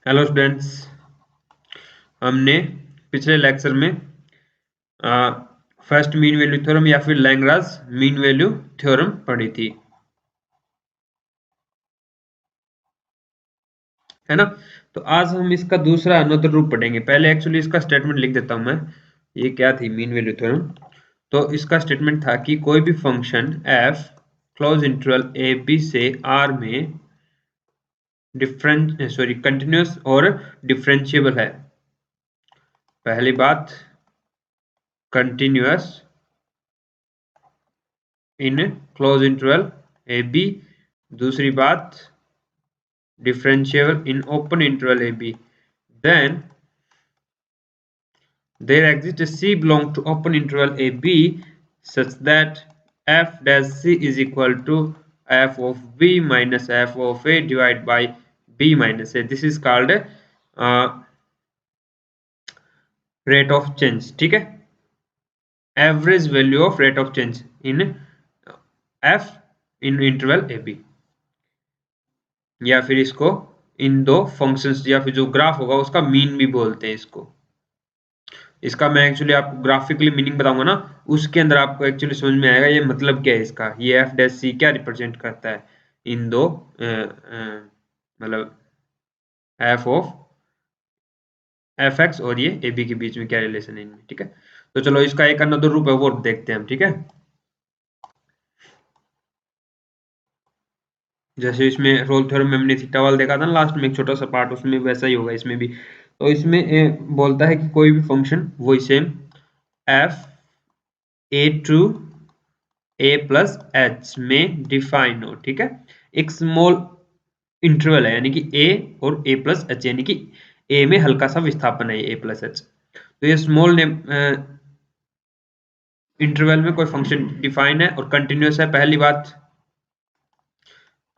Hello students, हमने पिछले lecture में फर्स्ट मीन वैल्यू थ्योरम या फिर लैग्रांज मीन वैल्यू थ्योरम पढ़ी थी, है ना। तो आज हम इसका दूसरा अनदर रूप पढ़ेंगे। पहले एक्चुअली इसका स्टेटमेंट लिख देता हूं मैं। ये क्या थी मीन वैल्यू थ्योरम? तो इसका स्टेटमेंट था कि कोई भी function f close interval A B से r में कंटिन्यूअस और डिफरेंशिएबल है। पहली बात, continuous in close interval A B. दूसरी बात, differentiable in open interval AB. Then there exists a C belong to open interval AB such that f dash C is equal to f of B minus f of A divided by B minus A. This is called rate of change. ठीक है, average value of rate of change in f in interval AB, या फिर इसको इन दो functions या फिर जो graph होगा उसका मीन भी बोलते हैं इसको। इसका मैं एक्चुअली आपको ग्राफिकली मीनिंग बताऊंगा ना, उसके अंदर आपको एक्चुअली समझ में आएगा ये मतलब क्या है इसका, ये एफ डैश सी क्या रिप्रेजेंट करता है इन दो मतलब एफ ऑफ एफ एक्स और ये ए बी के बीच में क्या रिलेशन है इनमें। ठीक है, तो चलो इसका एक अनदर रूप है वो देखते हैं हम। ठीक है, जैसे इसमें रोल थ्योरम में हमने थीटा वाला देखा था ना लास्ट में, एक छोटा सा पार्ट, उसमें वैसा ही होगा इसमें भी। तो इसमें बोलता है कि कोई भी फंक्शन वही same F A to A plus H में डिफाइन हो। ठीक है, एक स्मॉल इंटरवल है यानी कि ए और ए प्लस एच, यानी कि ए में हल्का सा विस्थापन है ए प्लस एच। तो ये स्मॉल इंटरवल में कोई फंक्शन डिफाइन है और कंटिन्यूअस है। पहली बात,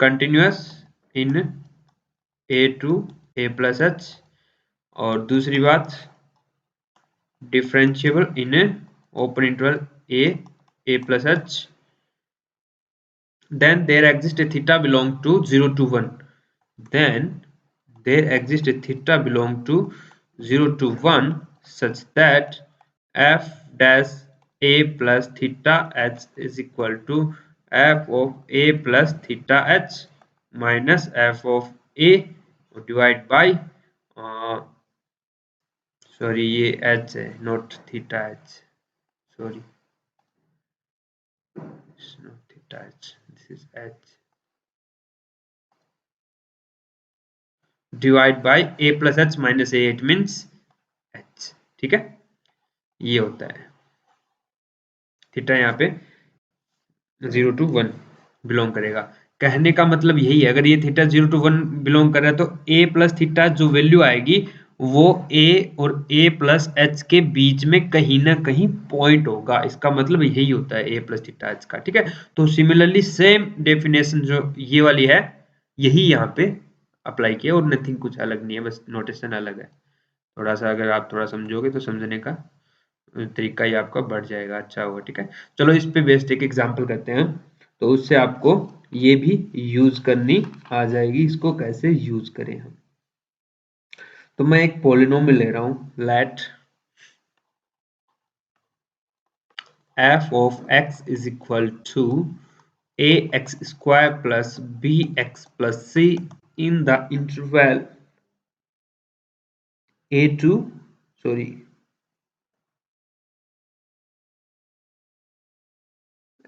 continuous in A to A plus H, और दूसरी बात differentiable in open interval A plus H. Then there exists a theta belong to 0 to 1. Then there exists a theta belong to 0 to 1 such that f dash a plus theta h is equal to f of a plus theta h minus f of a divided by sorry ये h है not theta h, sorry it's not theta h, this is h divide by A plus H minus A, it means H. ठीक है, ये होता है theta, यहाँ पे 0 to 1 belong करेगा। कहने का मतलब यही है, अगर ये थीटा 0 to 1 बिलोंग कर रहा है तो ए प्लस थीटा जो वैल्यू आएगी वो ए और ए प्लस एच के बीच में कहीं ना कहीं पॉइंट होगा। इसका मतलब यही होता है ए प्लस थीटा एच का। ठीक है, तो सिमिलरली सेम डेफिनेशन जो ये वाली है यही यहाँ पे अप्लाई किया और नथिंग, कुछ अलग नहीं है, बस नोटेशन अलग है। थोड़ा सा अगर आप थोड़ा समझोगे तो समझने का तरीका ही आपका बढ़ जाएगा, अच्छा होगा। ठीक है, चलो इस पे बेस्ड एक एग्जांपल करते हैं, तो उससे आपको ये भी यूज करनी आ जाएगी, इसको कैसे यूज करें हम। तो मैं एक पॉलिनोमियल ले रहा हूं, late f of x is equal to ax square plus bx plus c in the interval a to sorry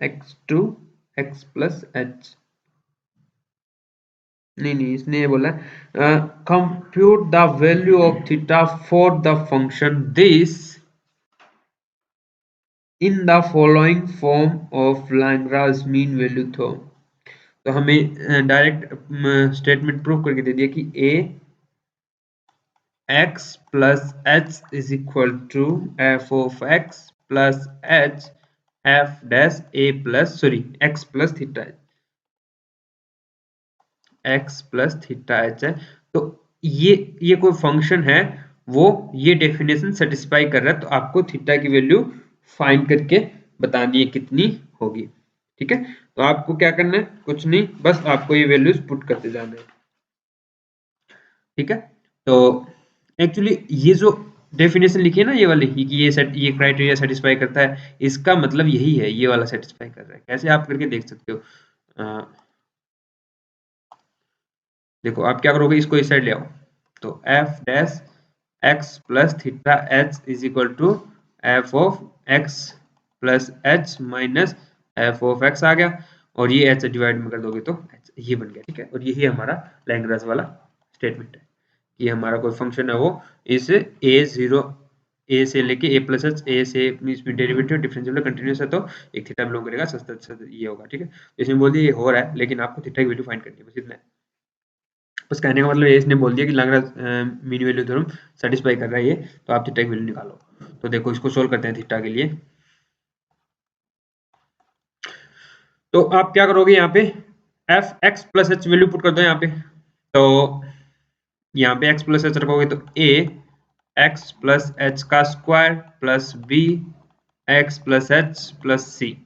x to x plus h। नहीं, इसने ये बोला compute the value of theta for the function this in the following form of Lagrange mean value theorem. तो हमें direct statement prove करके दे दिया कि a x plus h is equal to f of x plus h f dash a plus x plus theta x plus theta h है। तो ये कोई फंक्शन है, वो ये डेफिनेशन सेटिस्फाई कर रहा है, तो आपको थीटा की वैल्यू फाइंड करके बतानी है कितनी होगी। ठीक है, तो आपको क्या करना है, कुछ नहीं, बस आपको ये वैल्यूज पुट करते जाना है। ठीक है, तो एक्चुअली ये जो डेफिनेशन लिखी है ना ये वाली कि ये क्राइटेरिया सेटिस्फाई करता है, इसका मतलब यही है, ये वाला सेटिस्फाई कर रहा है। कैसे आप करके देख सकते हो? देखो आप क्या करोगे, इसको इस साइड ले आओ, तो f dash x plus theta H is equal to f of x plus H minus f of x आ गया, और ये एच डिवाइड में कर दोगे तो एच ये बन गया, ठीक है। और यही हमारा लैग्रांज वाला स्टेटमेंट है कि हमारा कोई फंक्शन है वो इस a0 ए से लेके ए प्लस एच ए से इसमें डेरिवेटिव डिफरेंशियल कंटिन्यूस है, तो एक थीटा बिलोंग करेगा, सच ये होगा, ठीक है। इसमें बोल दिया ये हो रहा है, लेकिन आपको थीटा की वैल्यू फाइंड करनी है, बस इतना है। बस कहने का मतलब ये इसने बोल दिया कि Lagrange mean value theorem satisfy कर रहा है ये, तो आप थीटा की वैल्यू निकालो। तो देखो इसको सोल्व करते हैं थीटा के लिए। तो आप क्या करोगे, यहाँ पे F x plus H value put कर दो यहाँ पे। तो यहाँ पे एक्स प्लस एच रखोगे तो ए एक्स प्लस एच का square plus b x plus h plus c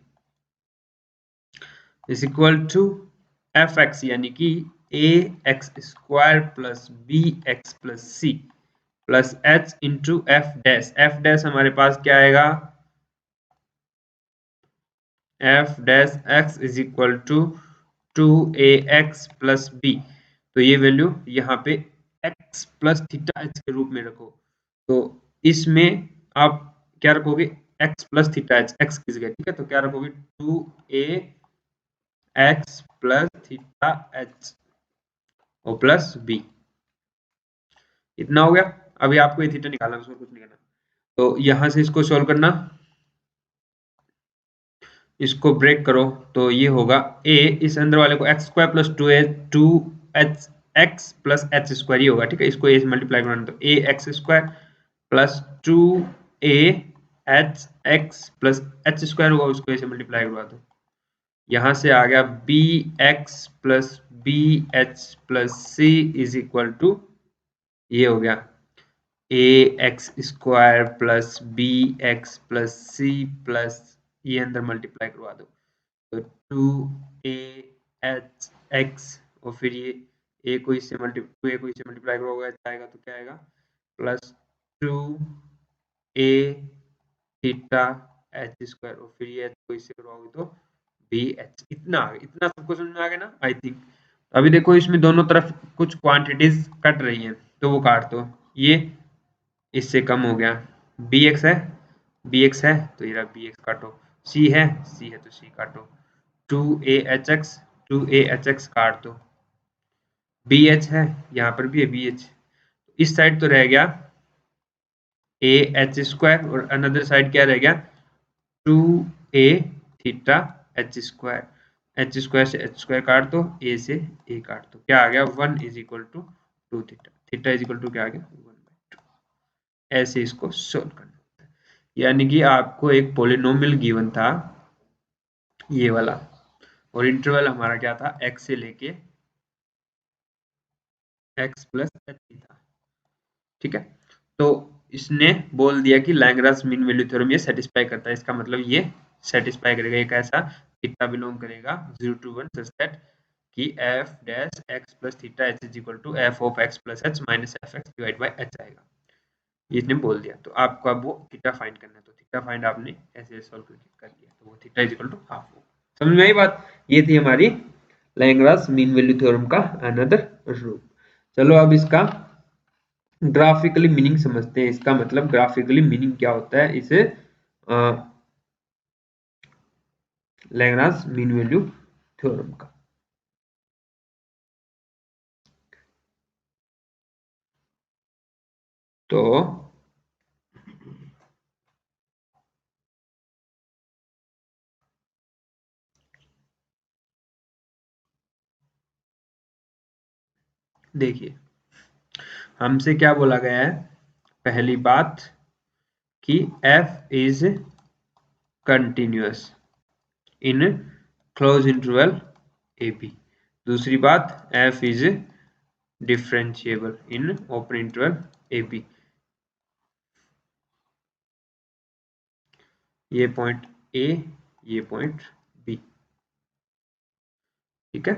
is equal to f x, यानी कि a x square plus b x plus c plus h into f dash. F dash हमारे पास क्या आएगा, f dash x is equal to 2ax plus b. तो ये value यहाँ पे x प्लस थीटा एच के रूप में रखो। तो इसमें आप क्या रखोगे, x plus theta H, x की जगह, ठीक है। तो क्या रखोगे, 2ax प्लस थीटा एच और प्लस बी, इतना हो गया। अभी आपको ये थीटा निकालना है, उसमें कुछ नहीं करना। तो यहाँ से इसको सॉल्व करना, इसको ब्रेक करो, तो ये होगा a, इस अंदर वाले को x square plus two H x plus H square ये होगा, ठीक है। इसको a से मल्टीप्लाई करना, तो a x square plus 2a H x plus H square होगा, उसको a से मल्टीप्लाई करवा दो। यहाँ से आ गया b x plus b h plus c is equal to, ये हो गया a x square plus b x plus c plus ये अंदर मल्टीप्लाई करवा दो, तो 2ax और फिर ये a को इससे मल्टीप्लाई करोगे आएगा, तो क्या आएगा, plus 2a theta H square और फिर ये h को इससे करवाओगे तो bh। इतना आ गया, इतना सबको समझ में आ गया ना, आई थिंक। अभी देखो इसमें दोनों तरफ कुछ क्वांटिटीज कट रही हैं, तो वो काट दो। ये इससे कम हो गया, bx है, bx है तो ये रहा bx काटो, c है तो c काटो, 2ahx 2ahx काट दो, bh है, यहाँ पर भी है bh, इस साइड तो रह गया ah स्क्वायर और अनदर साइड क्या रह गया, 2a theta h square, h square से h स्क्वायर काट दो, a से a काट दो, क्या आ गया 1 is equal to 2 theta, theta is equal to क्या आ गया 1/2। ऐसे इसको सोल्व करना, यानी कि आपको एक पॉलिनोमियल गिवन था ये वाला, और इंटरवल हमारा क्या था, x से लेके x प्लस एच था, ठीक है। तो इसने बोल दिया कि लैग्रांज मीन वैल्यू थ्योरम ये सेटिस्फाई करता है, इसका मतलब ये सेटिस्फाई करेगा, एक ऐसा थीटा बिलोंग करेगा 0 to 1 सच दैट कि f dash x plus theta H is equal to f of x plus H minus F X divide by H आएगा, ये इसने बोल दिया। तो आपको अब वो थीटा फाइंड करना है, तो थीटा फाइंड आपने ऐसे सॉल्व करके कर लिया, तो वो theta is equal to half हो। समझ में आई बात, ये थी हमारी लैग्रांज मीन वैल्यू थ्योरम का अनदर रूप। चलो अब इसका ग्राफिकली मीनिंग समझते हैं, इसका मतलब ग्राफिकली मीनिंग क्या होता है इसे लैग्रांज मीन वैल्यू थ्योरम का। तो देखिए हमसे क्या बोला गया है, पहली बात कि f is continuous in close interval A B, दूसरी बात f is differentiable in open interval A B, ये पॉइंट ए ये पॉइंट बी, ठीक है।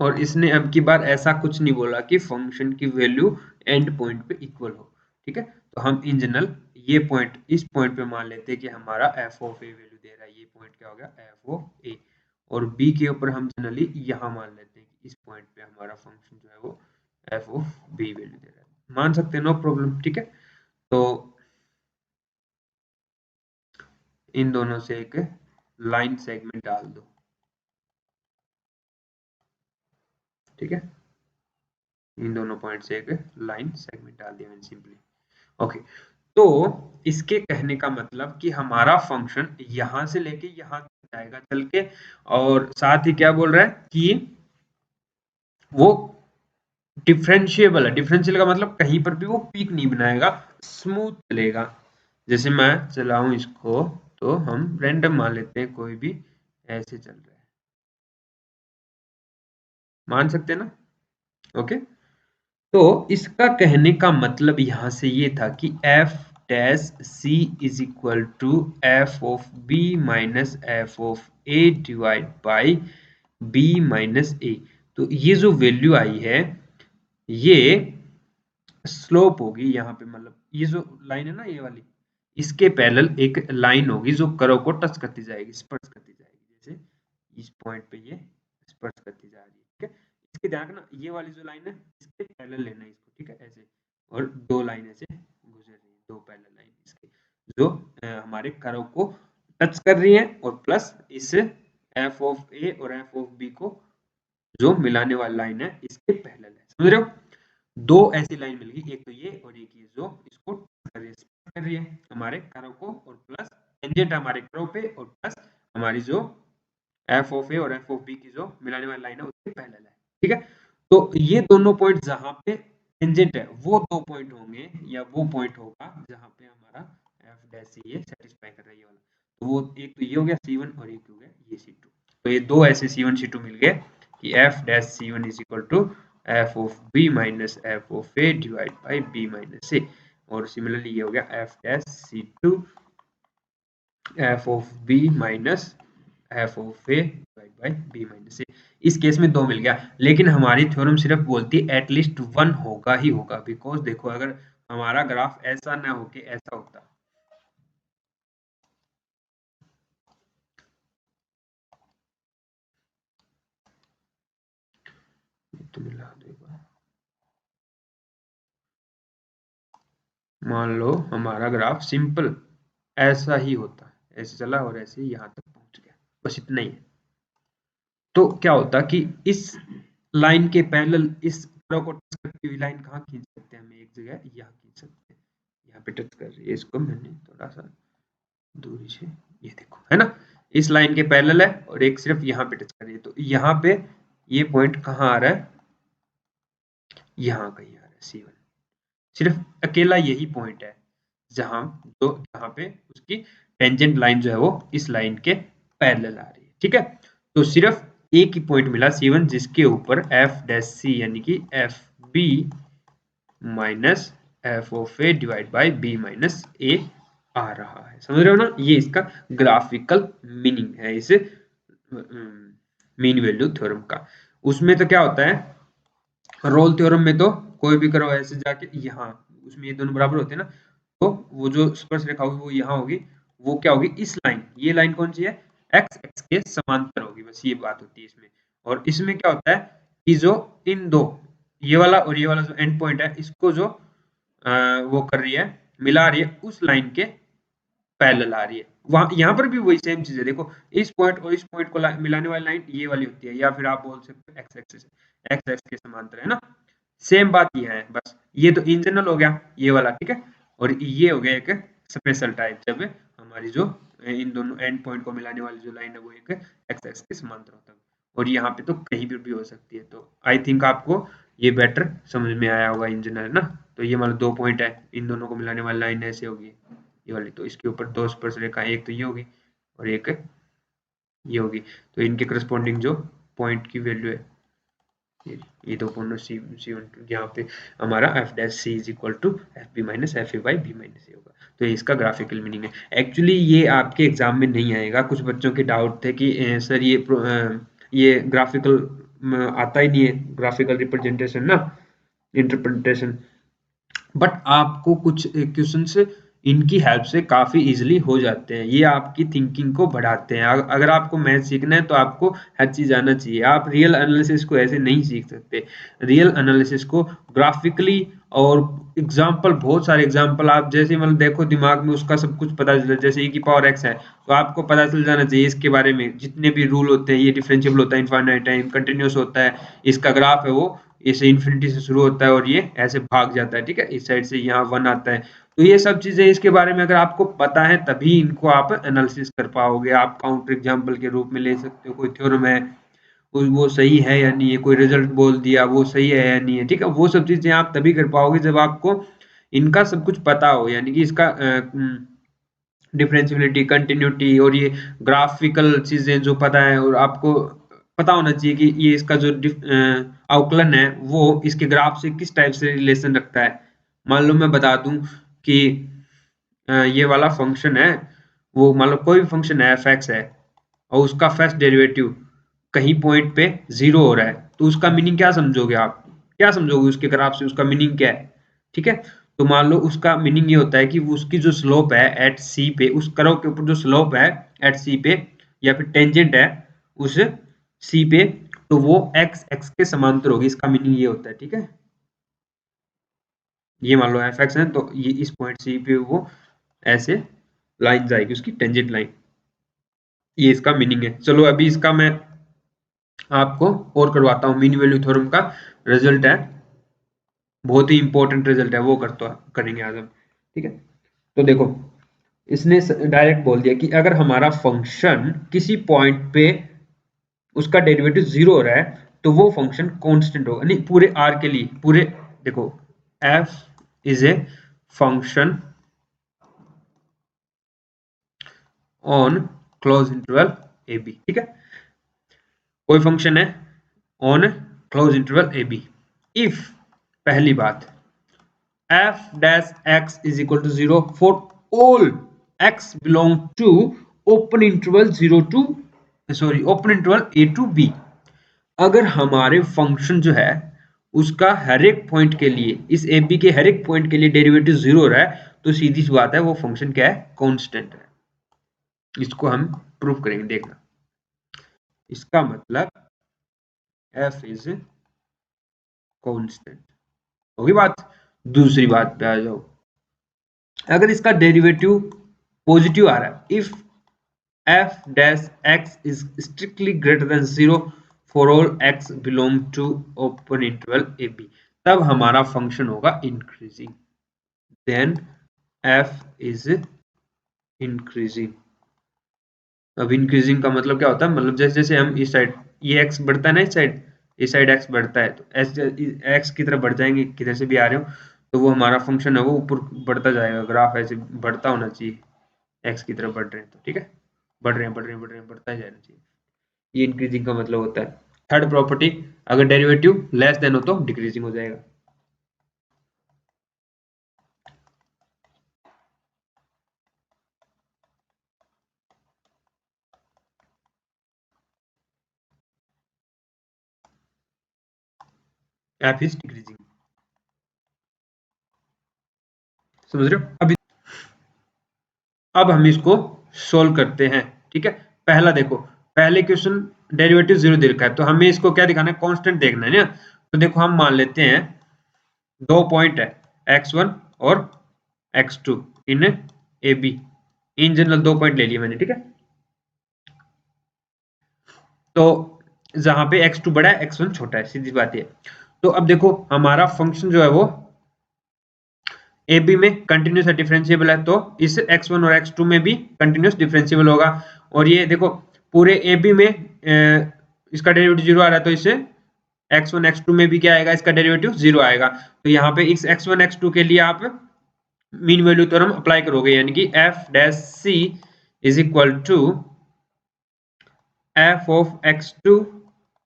और इसने अब की बार ऐसा कुछ नहीं बोला कि फंक्शन की वैल्यू एंड पॉइंट पे इक्वल हो, ठीक है। तो हम इन जनरल ये पॉइंट इस पॉइंट पे मान लेते हैं कि हमारा एफ ऑफ ए वैल्यू दे रहा है, ये पॉइंट क्या हो गया एफ ऑफ ए, और बी के ऊपर हम जनरली यहाँ मान लेते हैं कि इस पॉइंट पे हमारा फंक्शन जो है वो एफ ऑफ बी वैल्यू दे रहा है, मान सकते हैं, नो प्रॉब्लम, ठीक है। तो इन दोनों से एक लाइन सेगमेंट डाल दो, ठीक है, इन दोनों पॉइंट से एक लाइन सेगमेंट डाल दिया मैंने सिंपली, ओके। तो इसके कहने का मतलब कि हमारा फंक्शन यहां से लेके यहां जाएगा चल के, और साथ ही क्या बोल रहा है कि वो डिफरेंशिएबल है। डिफरेंशियल का मतलब कहीं पर भी वो पीक नहीं बनाएगा, स्मूथ चलेगा। जैसे मैं चलाऊं इसको तो हम रैंडम मान लेते हैं, कोई भी ऐसे चल रहा है, मान सकते हैं ना, ओके। तो इसका कहने का मतलब यहां से ये था कि f dash c is equal to f of b minus f of a divide by b minus a. तो ये जो वैल्यू आई है ये स्लोप होगी यहाँ पे, मतलब ये जो लाइन है ना ये वाली, इसके पैरेलल एक लाइन होगी जो कर्व को टच करती जाएगी, स्पर्श करती जाएगी, जैसे इस पॉइंट पे ये स्पर्श करती जा रही है, ठीक है। इसके ध्यान रखना ये वाली जो लाइन है इसके पैरेलल लेना है इसको, ठीक है, ऐसे, और दो लाइन ऐसे गुजर रही है, दो पैरेलल लाइन इसके जो हमारे कर्व को टच कर रही है, और प्लस इस एफ ऑफ ए और एफ ऑफ बी को जो मिलाने वाली लाइन है इसके पैरेलल है, समझ रहे हो। दो ऐसी लाइन मिल गई, एक तो ये और एक ये जो इसको कर रही है हमारे कर्व को, और प्लस टेंजेंट हमारे कर्व पे, और प्लस हमारी जो एफ ऑफ ए और एफ ऑफ बी की जो मिलाने वाली लाइन है उसके पैरेलल है, ठीक है। तो ये दोनों पॉइंट जहां पे टेंजेंट है वो दो पॉइंट होंगे, या वो पॉइंट होगा जहां पे हमारा एफ डैश से ये सेटिस्फाई कर रहा है ये वाला। तो वो एक तो ये हो गया C1 और एक हो गया ये C2। तो ये दो ऐसे C1 C2 मिल गए कि f dash C1 is equal to f of b minus f of a divide by b minus a, और सिमिलरली ये हो गया f dash C2 f of b minus f of a divide by b minus a. इस case में दो मिल गया, लेकिन हमारी थ्योरम सिर्फ बोलती है एटलीस्ट वन होगा ही होगा, बिकॉज देखो अगर हमारा ग्राफ ऐसा ना होके ऐसा होता, तो मिला दो एक बार, मान लो हमारा ग्राफ सिंपल ऐसा ही होता, ऐसे चला और ऐसे यहाँ तक पहुंच गया, बस इतना ही है। तो क्या होता कि इस लाइन के पैरेलल इस कर्व को टच करती हुई लाइन कहाँ खींच सकते हैं, हमें एक जगह यहाँ खींच सकते हैं, यहाँ पे टच कर रही है, इसको मैंने थोड़ा सा दूरी से, ये देखो है ना, इस लाइन के पैरेलल है और एक सिर्फ यहाँ पे टच कर रही है। तो यहाँ पे ये पॉइंट कहाँ आ रहा है, यहाँ कहीं आ रहा है C1, सिर्फ अकेला यही पॉइंट है जहां जो जहां पे उसकी टेंजेंट लाइन जो है वो इस लाइन के पैरेलल आ रही है, ठीक है। तो सिर्फ एक ही पॉइंट मिला C1 जिसके ऊपर एफ डैश सी यानी कि f b minus f of a divide by b minus a आ रहा है, समझ रहे हो ना। ये इसका ग्राफिकल मीनिंग है इस मीन वैल्यू थ्योरम का। उसमें तो क्या होता है, रोल थ्योरम में तो कोई भी करो ऐसे जाके यहाँ, उसमें ये दोनों बराबर होते हैं ना, तो वो जो स्पर्श रेखा होगी वो यहाँ होगी, वो क्या होगी इस लाइन, ये लाइन कौन सी है एक्स एक्स के समांतर होगी, बस ये बात होती है इसमें। और इसमें क्या होता है कि जो इन दो ये वाला और ये वाला जो एंड पॉइंट है इसको जो वो कर रही है, मिला रही है उस लाइन के पैरेलल आ रही है, वहां यहाँ पर भी वही सेम चीज है, देखो इस पॉइंट और इस पॉइंट को मिलाने वाली लाइन ये वाली होती है, या फिर आप बोल सकते हो एक्स एक्सिस, एक्स एक्स के समांतर है ना, सेम बात ये है, बस ये तो इन जनरल हो गया ये वाला, ठीक है। और ये हो गया एक स्पेशल टाइप, जब हमारी जो इन दोनों एंड पॉइंट को मिलाने वाली जो लाइन है वो एक एक्स एक्स के समांतर होता है, और यहाँ पे तो कहीं भी हो सकती है। तो आई थिंक आपको ये बेटर समझ में आया होगा इन जनरल ना। तो ये मतलब दो पॉइंट है, इन दोनों को मिलाने वाली लाइन ऐसे होगी ये वाली, तो इसके ऊपर दो स्पर्श रेखा, एक तो ये होगी और एक ये होगी, तो इनके करस्पॉन्डिंग जो पॉइंट की वैल्यू है ये दो पॉइंट C1 यहाँ पे हमारा f dash c is equal to f b minus f a by b minus a होगा। तो ये इसका ग्राफिकल मीनिंग है। एक्चुअली ये आपके एग्जाम में नहीं आएगा, कुछ बच्चों के डाउट थे कि सर ये ग्राफिकल आता ही नहीं है ग्राफिकल रिप्रेजेंटेशन ना, इंटरप्रिटेशन, बट आपको कुछ क्वेश्चंस इनकी हेल्प से काफी इजीली हो जाते हैं। ये आपकी थिंकिंग को बढ़ाते हैं। अगर आपको मैथ सीखना है तो आपको हर चीज आना चाहिए। आप रियल एनालिसिस को ऐसे नहीं सीख सकते। रियल एनालिसिस को ग्राफिकली और एग्जाम्पल, बहुत सारे एग्जाम्पल आप जैसे मतलब देखो दिमाग में उसका सब कुछ पता चल, जैसे e⁻x है तो आपको पता चल जाना चाहिए इसके बारे में, जितने भी रूल होते हैं, ये डिफरेंशिएबल होता है, इनफाइनाइट टाइम, कंटिन्यूस होता है, इसका ग्राफ है वो इसे इन्फिनिटी से शुरू होता है और ये ऐसे भाग जाता है, ठीक है, इस साइड से यहाँ 1 आता है। तो ये सब चीजें इसके बारे में अगर आपको पता है तभी इनको आप एनालिसिस कर पाओगे। आप काउंटर एग्जाम्पल के रूप में ले सकते हो, कोई थ्योरम है वो सही है या नहीं है, कोई रिजल्ट बोल दिया वो सही है या नहीं है, ठीक है, वो सब चीजें आप तभी कर पाओगे जब आपको इनका सब कुछ पता हो, यानी कि इसका डिफरेंशियबिलिटी, कंटिन्यूटी और ये ग्राफिकल चीजें जो पता है, और आपको पता होना चाहिए कि ये इसका जो अवकलन है वो इसके ग्राफ से किस टाइप से रिलेशन रखता है। मान लो मैं बता दूं कि ये वाला फंक्शन है, वो मान लो कोई भी फंक्शन है f(x) है और उसका फर्स्ट डेरिवेटिव कहीं पॉइंट पे 0 हो रहा है, तो उसका मीनिंग क्या समझोगे आप? क्या समझोगे उसके ग्राफ से? उसका मीनिंग क्या है? ठीक है, तो मान लो उसका मीनिंग ये होता है कि उसकी जो स्लोप है एट सी पे, उस कर्व के ऊपर जो स्लोप है एट सी पे या फिर टेंजेंट है उस सी पे, तो वो एक्स एक्स के समांतर होगी। इसका मीनिंग ये होता है, ठीक है। ये मान लो एफ एक्स है तो ये इस पॉइंट सी पे वो ऐसे लाइन जाएगी, उसकी टेंजेंट लाइन, ये इसका मीनिंग है। चलो अभी इसका मैं आपको और करवाता हूँ। मीन वैल्यू थ्योरम का रिजल्ट है, बहुत ही इंपॉर्टेंट रिजल्ट है, वो करेंगे आज हम, ठीक है। तो देखो इसने डायरेक्ट बोल दिया कि अगर हमारा फंक्शन किसी पॉइंट पे उसका डेरिवेटिव 0 हो रहा है तो वो फंक्शन कांस्टेंट होगा। नहीं, पूरे आर के लिए, पूरे देखो f is a function on close interval A B, ठीक है, कोई फंक्शन है on close interval A B if, पहली बात, f dash x is equal to 0 for all x belong to open interval 0 to open interval a to b। अगर हमारे function जो है उसका हर एक पॉइंट के लिए, इस ए बी के हर एक पॉइंट के लिए डेरिवेटिव 0 हो रहा है तो सीधी सी बात है वो फंक्शन क्या है? कांस्टेंट है। इसको हम प्रूव करेंगे, देखना। इसका मतलब f इज कांस्टेंट, होगी बात। दूसरी बात पे आ जाओ, अगर इसका डेरिवेटिव पॉजिटिव आ रहा है, if f dash x is strictly greater than 0 for all x belong to open interval a b, तब हमारा फंक्शन होगा increasing, then f is increasing. अब इंक्रीजिंग का मतलब क्या होता है? मतलब जैसे जैसे हम इस साइड, ये x बढ़ता है ना, इस साइड x बढ़ता है तो x की तरफ बढ़ जाएंगे, किधर से भी आ रहे हो, तो वो हमारा फंक्शन है वो ऊपर बढ़ता जाएगा। ग्राफ ऐसे बढ़ता होना चाहिए, x की तरफ बढ़ रहे हैं तो, ठीक है, बढ़ रहे हैं बढ़ रहे हैं बढ़ रहे हैं, बढ़ता ही जाना चाहिए। ये इंक्रीजिंग का मतलब होता है। थर्ड प्रॉपर्टी, अगर डेरिवेटिव लेस देन हो तो डिक्रीजिंग हो जाएगा। एफ इज डिक्रीजिंग, समझ रहे हो? अब हम इसको सोल्व करते हैं, ठीक है। पहला देखो, पहले क्वेश्चन डेरिवेटिव 0 दे रखा है तो हमें इसको क्या दिखाना है? कांस्टेंट देखना है ना। तो देखो हम मान लेते हैं दो पॉइंट है x1 और x2 in A B, in general दो पॉइंट ले लिए मैंने, ठीक है। तो जहां पे x2 बड़ा है x1 छोटा है, सीधी बात है। तो अब देखो हमारा फंक्शन जो है वो ए बी में कंटिन्यूस डिफरेंशिएबल है, तो इस x1 और x2 में भी कंटिन्यूस डिफरेंशिएबल होगा। और ये देखो पूरे ए बी में इसका डेरिवेटिव 0 आ रहा है तो इससे x1 x2 में भी क्या आएगा? इसका डेरिवेटिव 0 आएगा। तो यहाँ पे इस x1 x2 के लिए आप मीन वैल्यू थ्योरम अप्लाई करोगे, यानी कि f dash c is equal to f of x2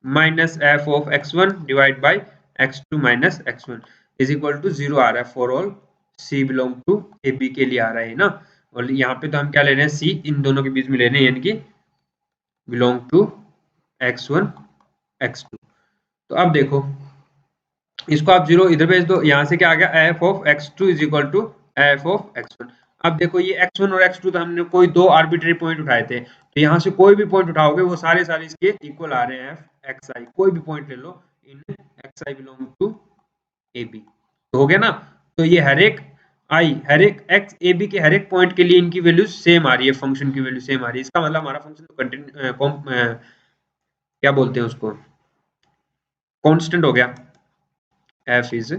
minus f of x1 divide by x2 minus x1 is equal to 0 आ रहा है for all c belong to A B के लिए आ रहा है ना। और यहाँ पे तो हम क्या ले रहे हैं? c इन दोनों के बीच में ले रहे हैं, यानी कि बिलोंग टू x1 x2। तो अब देखो इसको आप 0 इधर भेज दो, यहाँ से क्या आ गया f of x2 is equal to f of x1। अब देखो ये x1 और x2 तो हमने कोई दो आर्बिट्रेरी पॉइंट उठाए थे, तो यहाँ से कोई भी पॉइंट उठाओगे वो सारे इसके इक्वल आ रहे हैं f xi, कोई भी पॉइंट ले लो इन xi बिलोंग टू ab, तो हो गया ना। तो ये हर एक x ab के हर एक पॉइंट के लिए इनकी वैल्यू सेम आ रही है, फंक्शन की वैल्यू सेम आ रही है, इसका मतलब हमारा फंक्शन तो कंटिन्यू क्या बोलते हैं उसको, कांस्टेंट हो गया, f इज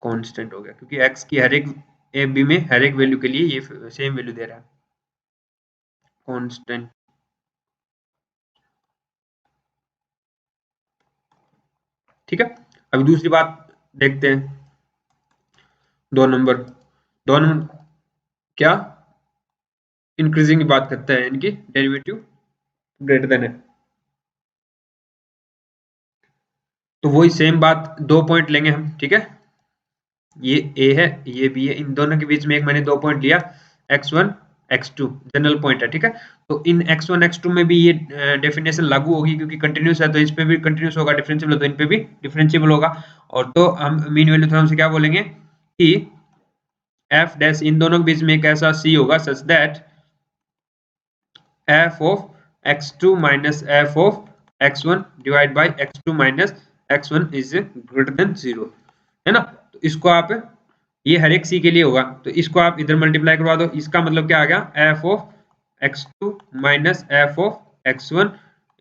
कांस्टेंट हो गया, क्योंकि x की हर एक ए बी में हर एक वैल्यू के लिए ये सेम वैल्यू दे रहा है, कांस्टेंट। ठीक है, अभी दूसरी बात देखते हैं, 2 नंबर क्या इंक्रीजिंग की बात करता है, इनकी डेरिवेटिव ग्रेटर देन है, तो वही सेम बात, 2 पॉइंट लेंगे हम। ठीक है, ये a है ये b है, इन दोनों के बीच में एक मैंने 2 पॉइंट लिया, x1 x2 जनरल पॉइंट है। ठीक है, तो इन x1 x2 में भी ये डेफिनेशन लागू होगी, क्योंकि कंटिन्यूस है तो इस पे भी कंटिन्यूस होगा, डिफरेंशिएबल है तो इन पे भी डिफरेंशिएबल होगा। और तो हम मीन वैल्यू थ्योरम से क्या बोलेंगे कि f डैश इन दोनों के बीच में एक ऐसा c होगा such that f of x2 minus f of x1 divide by x2 minus x1 is greater than 0, है ना। तो इसको आप, ये हर एक सी के लिए होगा, तो इसको आप इधर मल्टीप्लाई करवा दो, इसका मतलब क्या आ गया, f of x2 minus f of x1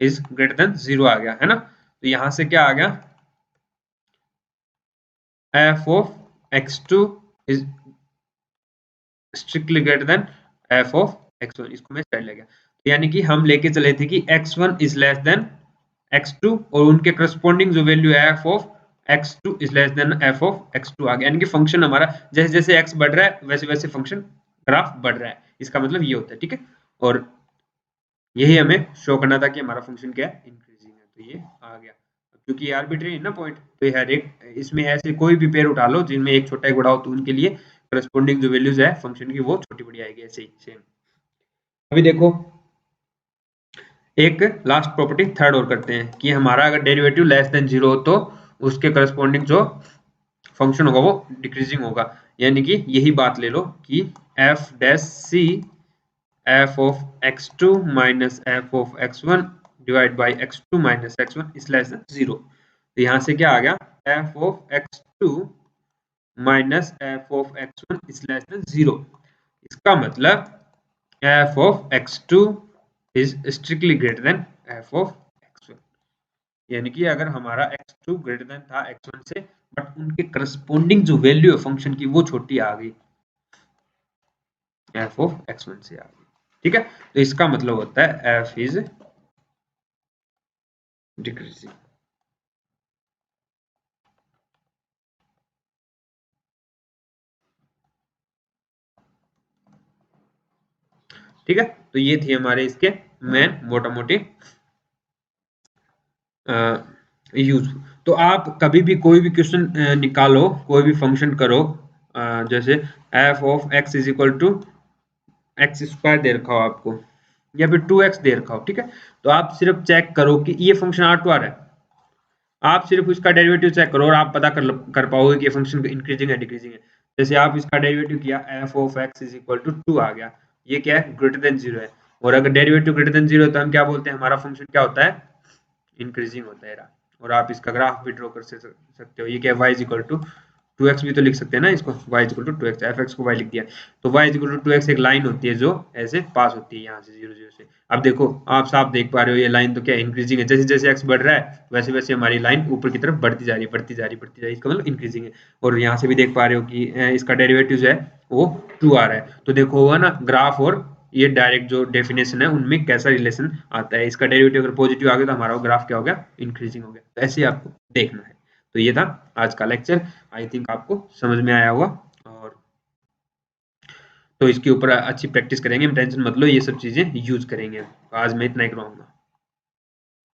is greater than 0 आ गया, है ना। तो यहां से क्या आ गया, f of x2 is strictly greater than f of x1, इसको मैं साइड ले गया, यानी कि हम लेके चले थे कि x1 is less than x2 और उनके करस्पॉन्डिंग जो वैल्यू है f of x2 is less than f of x2 आ गया, यानी कि फंक्शन हमारा जैसे जैसे x बढ़ रहा है वैसे वैसे फंक्शन ग्राफ बढ़ रहा है, इसका मतलब ये होता है। ठीक है, और यही हमें शो करना था कि हमारा फंक्शन क्या है, इंक्रीजिंग है, तो ये आ गया, क्योंकि आर्बिट्रेरी है ना पॉइंट, तो हर एक इसमें ऐसे कोई भी पेयर उठा लो जिनमें एक छोटा एक बड़ा हो, तो उनके लिए करस्पॉन्डिंग जो वैल्यूज है फंक्शन की वो छोटी बड़ी आएगी, ऐसे ही सेम। अभी देखो एक लास्ट प्रॉपर्टी थर्ड और करते हैं कि हमारा अगर डेरिवेटिव लेस देन 0 हो तो उसके करस्पॉन्डिंग जो फंक्शन होगा वो डिक्रीजिंग होगा, यानी कि यही बात ले लो कि f dash c f of x2 minus f of x1 divide by x2 minus x1 is less than 0, तो यहाँ से क्या आ गया, f of x2 minus f of x1 is less than 0, इसका मतलब f of x2 is strictly greater than f of x1, यानी कि अगर हमारा x2 ग्रेटर देन था x1 से, बट उनके करस्पॉन्डिंग जो वैल्यू है फंक्शन की वो छोटी आ गई, f ऑफ x1 से आ गई। ठीक है, तो इसका मतलब होता है f इज डिक्रीजिंग। ठीक है, तो ये थी हमारे इसके मेन मोटा मोटी यूज। तो आप कभी भी कोई भी क्वेश्चन निकालो, कोई भी फंक्शन करो, जैसे f of x is equal to x square दे रखा हो आपको, या फिर 2x दे रखा हो, ठीक है, तो आप सिर्फ चेक करो कि ये फंक्शन R टू R है, आप सिर्फ उसका डेरिवेटिव चेक करो और आप पता कर पाओगे कि ये फंक्शन इंक्रीजिंग है डिक्रीजिंग है। जैसे आप इसका डेरिवेटिव किया f of x is equal to 2 आ गया, ये क्या है, ग्रेटर देन 0 है, और अगर डेरिवेटिव ग्रेटर देन 0 है तो हम क्या बोलते हैं, हमारा फंक्शन क्या होता है, इंक्रीजिंग होता है। और आप इसका ग्राफ भी ड्रॉ कर सकते हो, ये क्या है, y is equal to 2x भी तो लिख सकते हैं ना इसको, y is equal to 2x, fx को y लिख दिया, तो y is equal to 2x एक लाइन होती है जो ऐसे पास होती है यहाँ से 0 0 से। अब देखो आप साफ देख पा रहे हो ये लाइन तो क्या इंक्रीजिंग है, जैसे जैसे x बढ़ रहा है वैसे वैसे हमारी लाइन ऊपर की तरफ बढ़ती जा रही है, बढ़ती जा रही है, बढ़ती जा रही है, इसका मतलब इंक्रीजिंग है। और यहाँ से भी देख पा रहे हो कि इसका डेरिवेटिव जो है वो 2 आ रहा है, तो देखो हुआ ना ग्राफ और ये डायरेक्ट जो डेफिनेशन है उनमें कैसा रिलेशन आता है, इसका डेरिवेटिव अगर पॉजिटिव आ गया तो हमारा ग्राफ क्या हो गया, इंक्रीजिंग हो गया, तो ऐसे आपको देखना है। तो ये था आज का लेक्चर, आई थिंक आपको समझ में आया होगा, और तो इसके ऊपर अच्छी प्रैक्टिस करेंगे, टेंशन मत लो, ये सब चीजें यूज करेंगे। आज मैं इतना ही कराऊंगा।